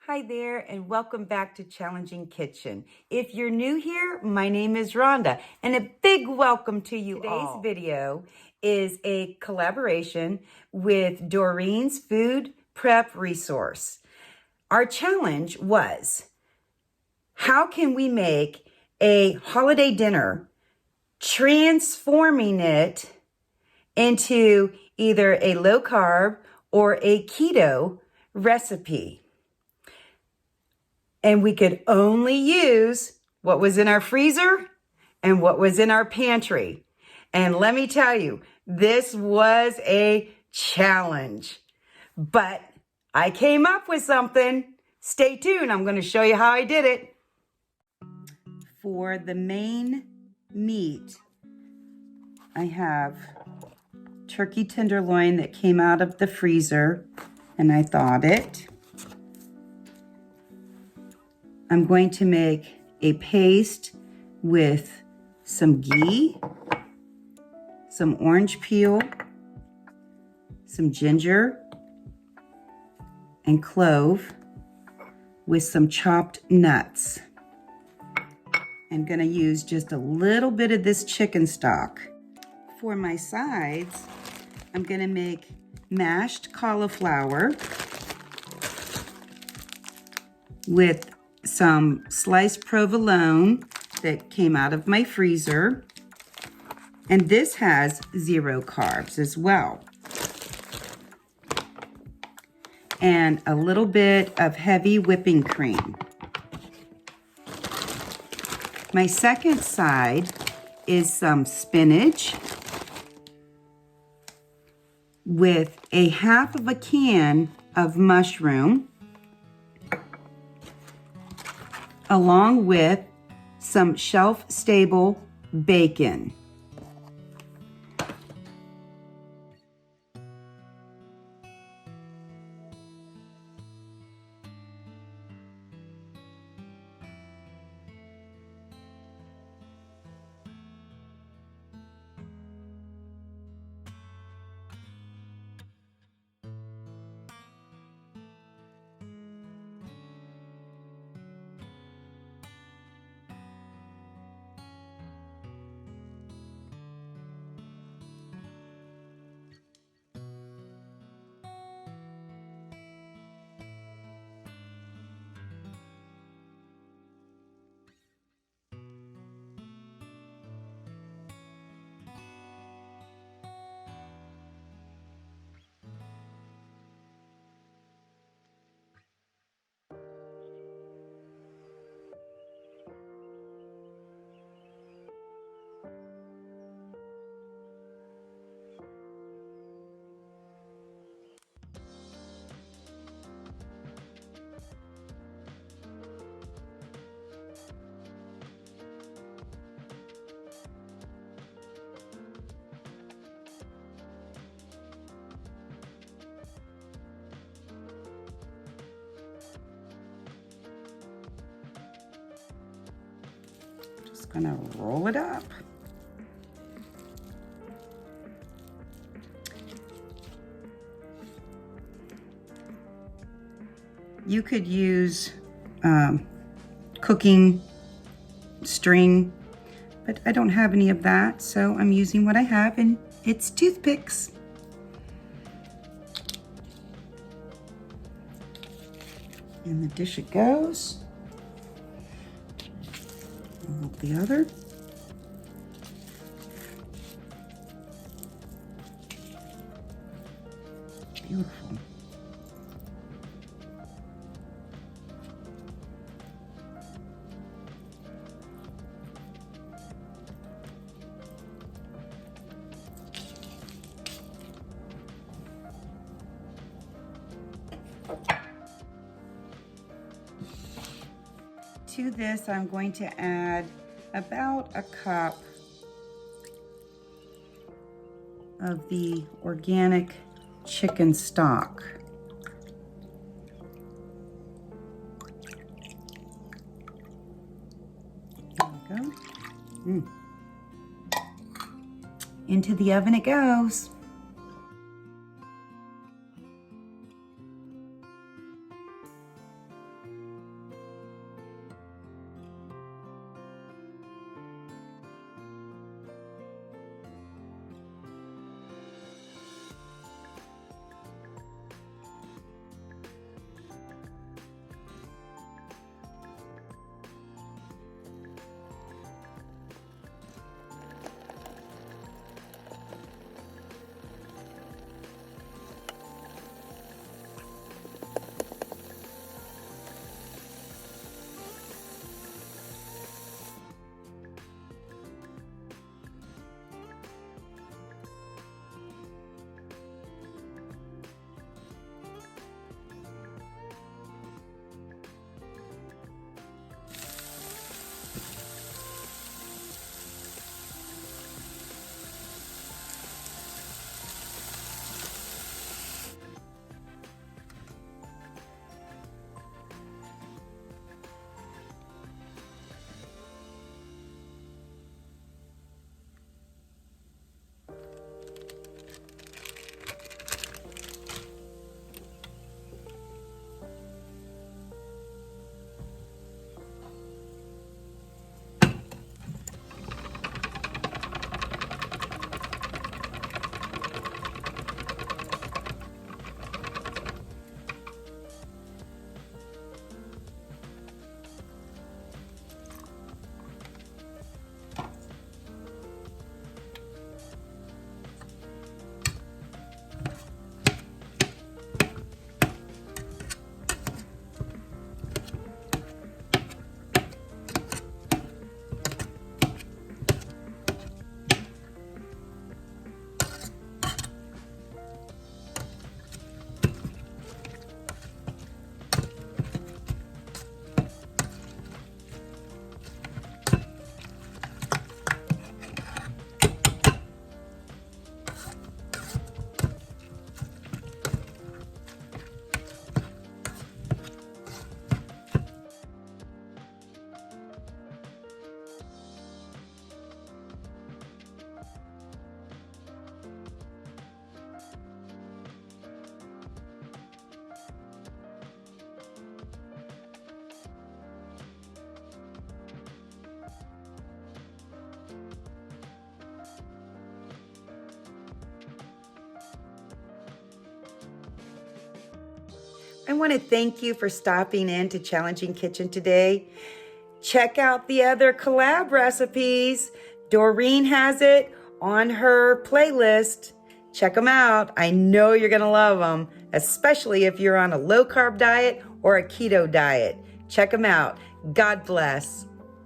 Hi there, and welcome back to Challenging Kitchen. If you're new here, my name is Rhonda, and a big welcome to you all. Today's video is a collaboration with Doreen's Food Prep Resource. Our challenge was, how can we make a holiday dinner, transforming it into either a low carb or a keto recipe? And we could only use what was in our freezer and what was in our pantry. And let me tell you, this was a challenge. But I came up with something. Stay tuned. I'm going to show you how I did it. For the main meat, I have turkey tenderloin that came out of the freezer, and I thawed it. I'm going to make a paste with some ghee, some orange peel, some ginger, and clove with some chopped nuts. I'm going to use just a little bit of this chicken stock. For my sides, I'm going to make mashed cauliflower with some sliced provolone that came out of my freezer. And this has 0 carbs as well. And a little bit of heavy whipping cream. My second side is some spinach with a half of a can of mushroom, along with some shelf-stable bacon. Gonna roll it up. You could use cooking string, but I don't have any of that, so I'm using what I have, and it's toothpicks. In the dish it goes. The other. Beautiful. To this, I'm going to add about a cup of the organic chicken stock. There we go. Into the oven it goes. I want to thank you for stopping in to Challenging Kitchen today. Check out the other collab recipes. Doreen has it on her playlist. Check them out. I know you're going to love them, especially if you're on a low-carb diet or a keto diet. Check them out. God bless.